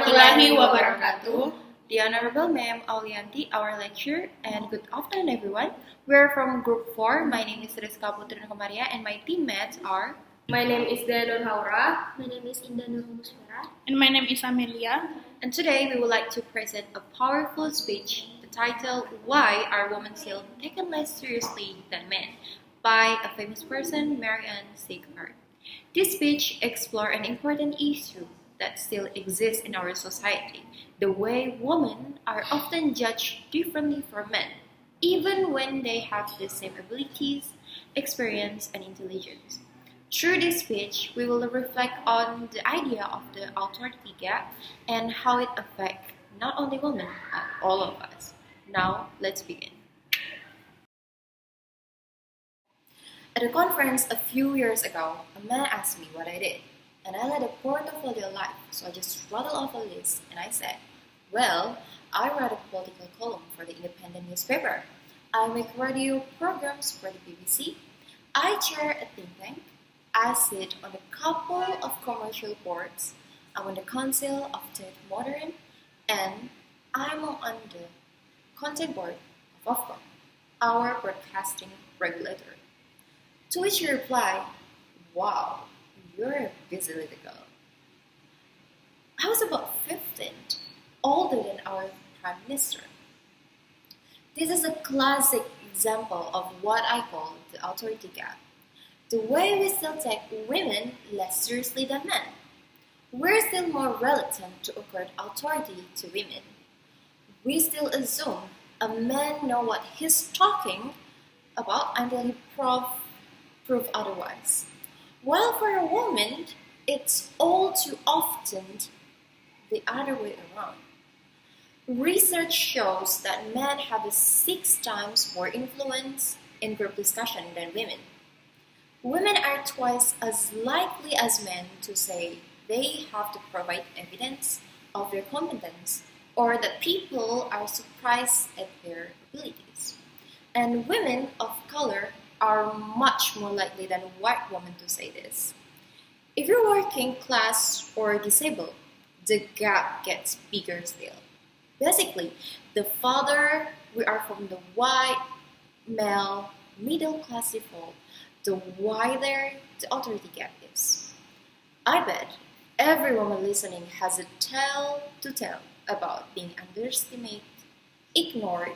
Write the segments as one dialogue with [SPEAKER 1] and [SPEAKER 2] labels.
[SPEAKER 1] warahmatullahi wabarakatuh.
[SPEAKER 2] The Honorable Ma'am Aulianti, our lecturer, and good afternoon everyone. We're from Group 4. My name is Riska, Putri, and Komaria, and my teammates are...
[SPEAKER 1] My name is Dhea Nurhaura.
[SPEAKER 3] My name is Indah, Nurul, Musfirah.
[SPEAKER 1] And my name is Amelia.
[SPEAKER 2] And today we would like to present a powerful speech, the title, Why Are Women Still Taken Less Seriously Than Men? By a famous person, Sieghart. This speech explores an important issue that still exists in our society, the way women are often judged differently from men, even when they have the same abilities, experience, and intelligence. Through this speech, we will reflect on the idea of the authority gap and how it affects not only women, but all of us. Now, let's begin. At a conference a few years ago, a man asked me what I did, and I led a portfolio life, so I just rattled off a list and I said, well, I write a political column for the independent newspaper. I make radio programs for the BBC. I chair a think tank. I sit on a couple of commercial boards. I'm on the Council of Tate Modern, and I'm on the content board of Ofcom, our broadcasting regulator. To which you reply, wow, you're a busy little girl. I was about 15, older than our Prime Minister. This is a classic example of what I call the authority gap. The way we still take women less seriously than men. We're still more reluctant to accord authority to women. We still assume a man knows what he's talking about until he prove otherwise. While for a woman, it's all too often the other way around. Research shows that men have 6 times more influence in group discussion than women. Women are twice as likely as men to say they have to provide evidence of their competence or that people are surprised at their abilities. And women of color are much more likely than white women to say this. If you're working class or disabled, the gap gets bigger still. Basically, the farther we are from the white, male, middle class default, the wider the authority gap is. I bet every woman listening has a tale to tell about being underestimated, ignored,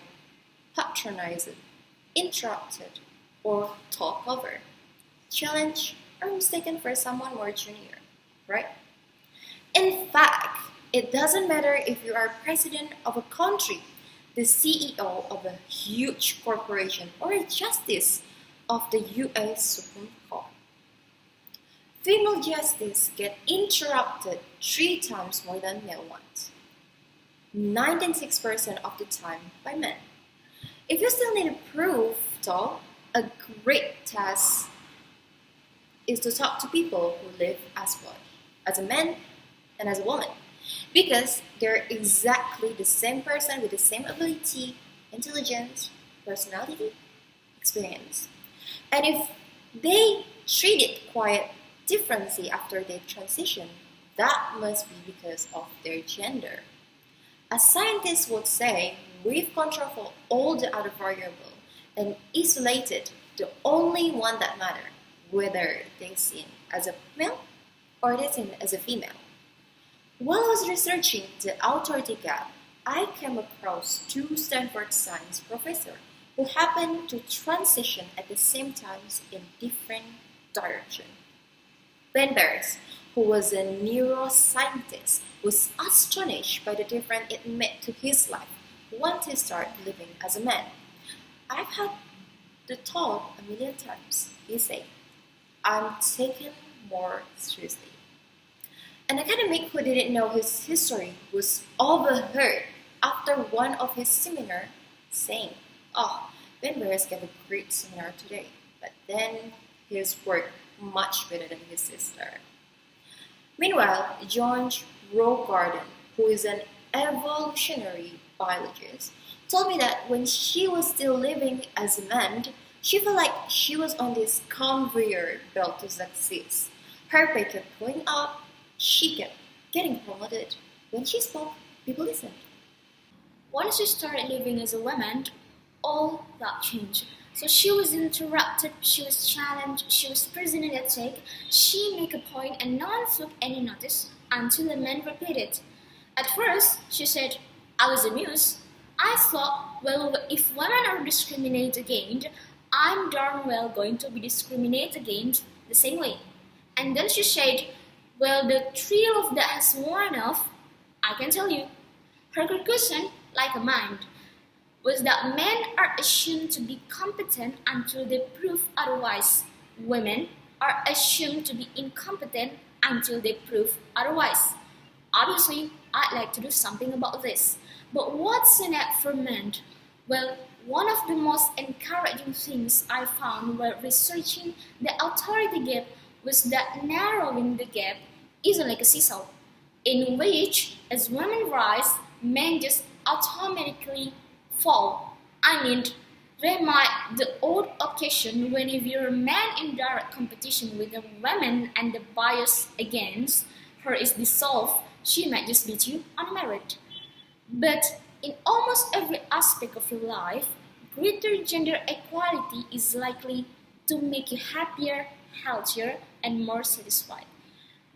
[SPEAKER 2] patronized, interrupted, or talked over, challenged, or mistaken for someone more junior, right? In fact, it doesn't matter if you are president of a country, the CEO of a huge corporation, or a justice of the US Supreme Court. Female justice get interrupted 3 times more than male ones, 96% of the time by men. If you still need proof, though, a great task is to talk to people who live as both, as a man and as a woman, because they're exactly the same person with the same ability, intelligence, personality, experience. And if they treat it quite differently after they transition, that must be because of their gender. As scientists would say, we've control for all the other variables and isolated the only one that matters, whether they're seen as a male or they're seen as a female. While I was researching the authority gap, I came across 2 Stanford science professors who happened to transition at the same times in different directions. Ben Barres, who was a neuroscientist, was astonished by the difference it made to his life once he started living as a man. I've had the thought a million times, he said. I'm taken more seriously. An academic who didn't know his history was overheard after one of his seminars saying, oh, Ben Barres gave a great seminar today, but then his work much better than his sister. Meanwhile, John Rogarden, who is an evolutionary biologist, told me that when she was still living as a man, she felt like she was on this conveyor belt to succeed. Her pay kept going up, she kept getting promoted, When she spoke, people listened.
[SPEAKER 3] Once she started living as a woman, all that changed. So she was interrupted, she was challenged, she was presented at stake. She made a point and no one took any notice until the man repeated. At first, she said, I was amused. I thought, well, if women are discriminated against, I'm darn well going to be discriminated against the same way. And then she said, well, the thrill of that has worn off. I can tell you. Her conclusion, like a mind, was that men are assumed to be competent until they prove otherwise. Women are assumed to be incompetent until they prove otherwise. Obviously, I'd like to do something about this. But what's in it for men? Well, one of the most encouraging things I found while researching the authority gap was that narrowing the gap isn't like a seesaw, in which as women rise, men just automatically fall. I mean, there might the odd occasion when if you're a man in direct competition with a woman and the bias against her is dissolved, she might just beat you on merit. But in almost every aspect of your life, greater gender equality is likely to make you happier, healthier, and more satisfied.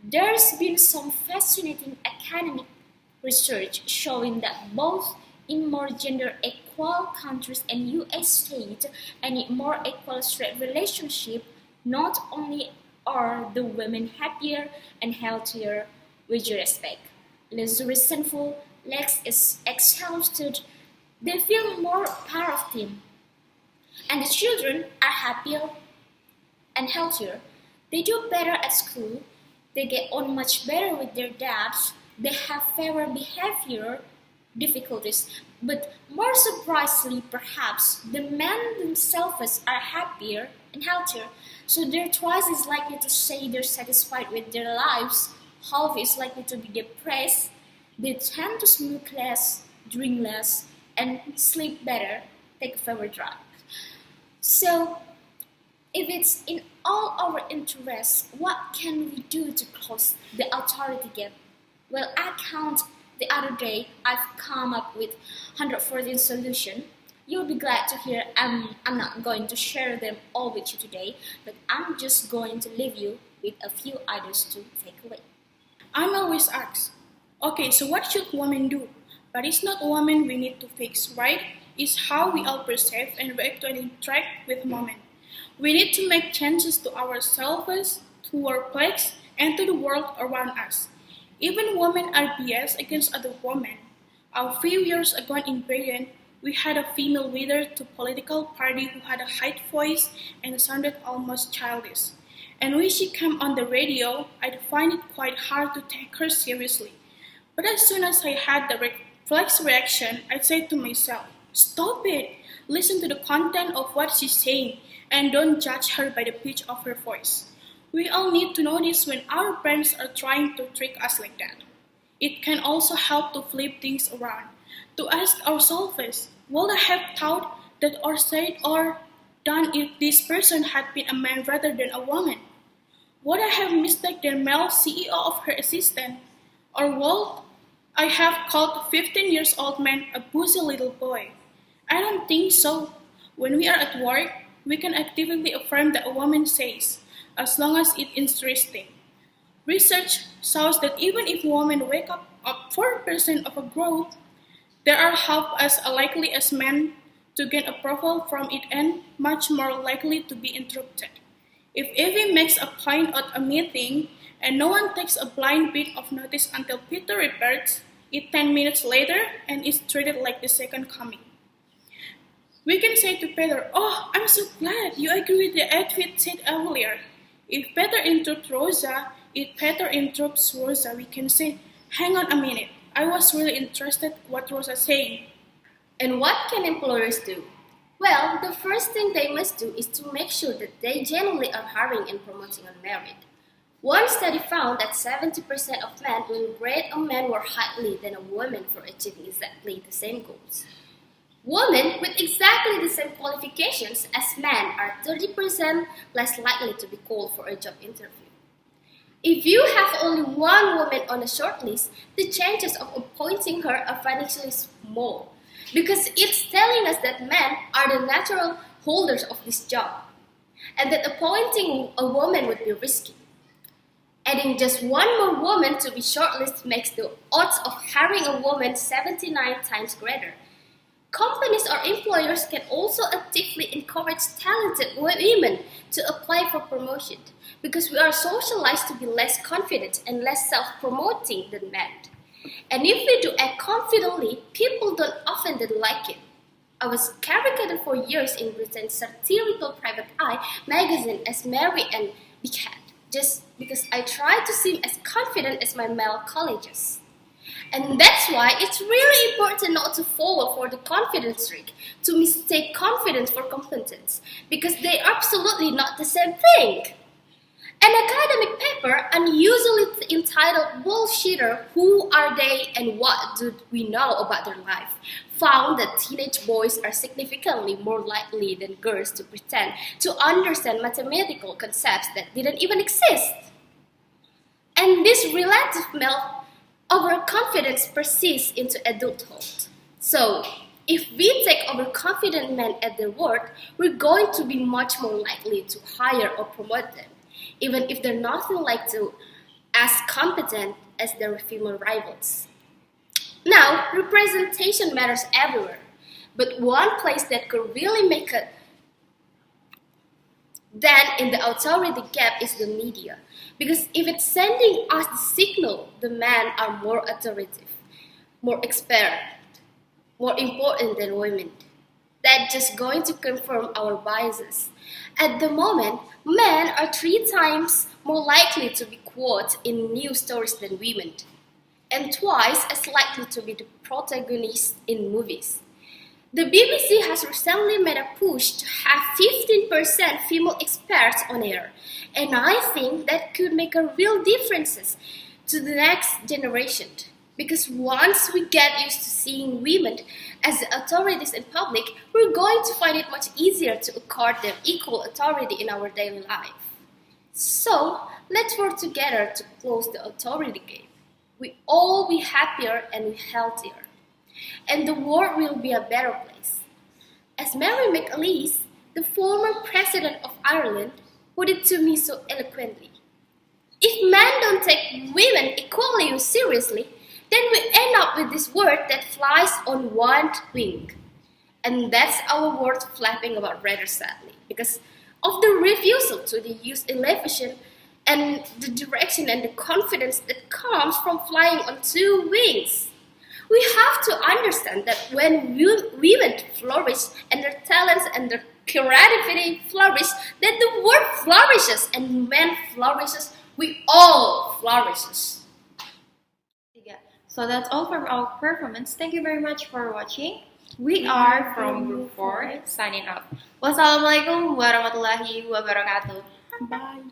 [SPEAKER 3] There's been some fascinating academic research showing that both in more gender equal countries and US states and in more equal straight relationship, not only are the women happier and healthier with due respect, less resentful, less exhausted, they feel more part of team. And the children are happier and healthier. They do better at school, they get on much better with their dads, they have fewer behavior difficulties. But more surprisingly, perhaps, the men themselves are happier and healthier, so they're twice as likely to say they're satisfied with their lives, half is likely to be depressed, they tend to smoke less, drink less, and sleep better, take fewer drugs. So, if it's in all our interests, what can we do to close the authority gap? Well, I count the other day I've come up with 114 solutions. You'll be glad to hear I'm not going to share them all with you today, but I'm just going to leave you with a few ideas to take away.
[SPEAKER 1] I'm always asked, okay, so what should women do? But it's not women we need to fix, right? It's how we all perceive and react and interact with women. We need to make changes to ourselves, to our place, and to the world around us. Even women are biased against other women. A few years ago in Britain, we had a female leader to political party who had a high voice and sounded almost childish. And when she came on the radio, I'd find it quite hard to take her seriously. But as soon as I had the reflex reaction, I said to myself, stop it! Listen to the content of what she's saying, and don't judge her by the pitch of her voice. We all need to notice when our parents are trying to trick us like that. It can also help to flip things around, to ask ourselves, would I have thought that or said or done if this person had been a man rather than a woman? Would I have mistaken the male CEO of her assistant? Or would I have called a 15 years old man a boozy little boy? I don't think so. When we are at work, we can actively affirm that a woman says, as long as it's interesting. Research shows that even if women wake up 4% of a group, they are half as likely as men to gain approval from it and much more likely to be interrupted. If Evie makes a point at a meeting and no one takes a blind bit of notice until Peter reports it 10 minutes later and is treated like the second coming. We can say to Peter, oh, I'm so glad you agree with the outfit said earlier. If Peter interrupts Rosa, we can say, hang on a minute, I was really interested what Rosa saying.
[SPEAKER 3] And what can employers do? Well, the first thing they must do is to make sure that they genuinely are hiring and promoting on merit. One study found that 70% of men will grade a man more highly than a woman for achieving exactly the same goals. Women with exactly the same qualifications as men are 30% less likely to be called for a job interview.
[SPEAKER 4] If you have only one woman on a shortlist, the chances of appointing her are financially small, because it's telling us that men are the natural holders of this job, and that appointing a woman would be risky. Adding just one more woman to be shortlisted makes the odds of hiring a woman 79 times greater. Companies or employers can also actively encourage talented women to apply for promotion, because we are socialized to be less confident and less self-promoting than men. And if we do act confidently, people don't often like it. I was caricatured for years in Britain's satirical private eye magazine as Mary and Big Hat, just because I tried to seem as confident as my male colleagues. And that's why it's really important not to fall for the confidence trick, to mistake confidence for competence, because they are absolutely not the same thing. An academic paper, unusually entitled Bullshitter, Who Are They and What Do We Know About Their Life, found that teenage boys are significantly more likely than girls to pretend to understand mathematical concepts that didn't even exist. And this relative male overconfidence persists into adulthood. So, if we take overconfident men at their word, we're going to be much more likely to hire or promote them, even if they're nothing like to as competent as their female rivals. Now, representation matters everywhere, but one place that could really make a dent in the authority gap is the media. Because if it's sending us the signal the men are more authoritative, more expert, more important than women, that's just going to confirm our biases. At the moment, men are 3 times more likely to be quoted in news stories than women, and twice as likely to be the protagonists in movies. The BBC has recently made a push to have 15% female experts on air, and I think that could make a real difference to the next generation. Because once we get used to seeing women as the authorities in public, we're going to find it much easier to accord them equal authority in our daily life. So, let's work together to close the authority gap. We all be happier and healthier, and the world will be a better place. As Mary McAleese, the former president of Ireland, put it to me so eloquently, if men don't take women equally seriously, then we end up with this word that flies on one wing. And that's our word flapping about rather sadly, because of the refusal to use elevation and the direction and the confidence that comes from flying on 2 wings. We have to understand that when women flourish and their talents and their creativity flourish, that the world flourishes, and men flourishes, we all flourishes.
[SPEAKER 2] So that's all from our performance. Thank you very much for watching. We are from Group 4 signing off. Wassalamualaikum warahmatullahi wabarakatuh.
[SPEAKER 1] Bye.